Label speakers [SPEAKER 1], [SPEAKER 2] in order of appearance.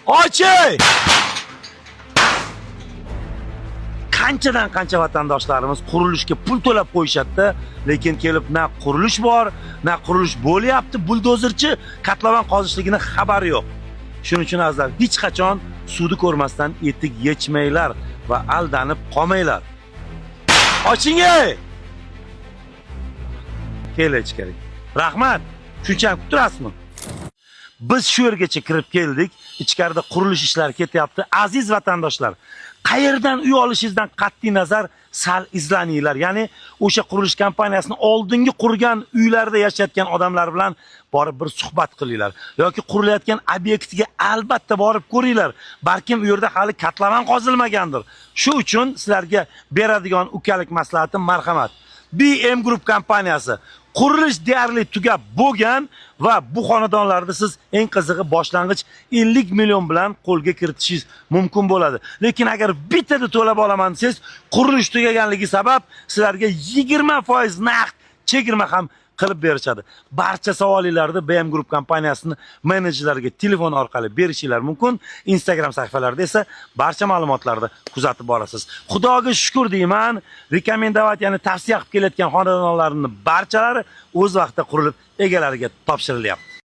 [SPEAKER 1] Oching! Qanchadan qancha vatandoshlarimiz qurilishga pul to'lab qo'yishadi, lekin kelib na qurilish bor, na qurilish bo'lyapti, buldozerchi katlovan qozishligining xabari yo'q. Shuning uchun azizlar, hech qachon suvni ko'rmasdan etik yechmanglar va aldanib qolmanglar. Oching! Kelib ichkari. Rahmat. Shunchalik kutib turasizmi? Biz shu yergacha kirib keldik. Ichkarida qurilish ishlari ketyapti. Aziz vatandoshlar, qayerdan uy olishingizdan qat'iy nazar sal izlaninglar. Ya'ni o'sha qurilish kompaniyasining oldingi qurgan uylarda yashayotgan odamlar bilan borib bir suhbat qilinglar. Yoki qurilayotgan obyektga albatta borib ko'ringlar. Balkim u yerda hali katlavan qozilmagandir. Shu uchun sizlarga beradigan ukalik maslahatim marhamat. BM Group kompaniyasi qurilish deyarli tugab bo'lgan va bu xonadonlarda siz eng qizig'i boshlang'ich 50 million bilan qo'lga kiritishingiz mumkin bo'ladi. Lekin agar bittada to'lab olaman desangiz, qurilish tugaganligi sabab sizlarga 20% naqd chegirma ham qilib berishadi. Barcha savollarni BM Group kompaniyasining menejerlariga telefon orqali berishinglar mumkin. Instagram sahifalarida esa barcha ma'lumotlarni kuzatib borasiz. Xudoga shukr deyman, rekomendavat, ya'ni tavsiya qilib kelayotgan xonadonlarning barchalari o'z vaqtida qurilib egalariga topshirilyapti.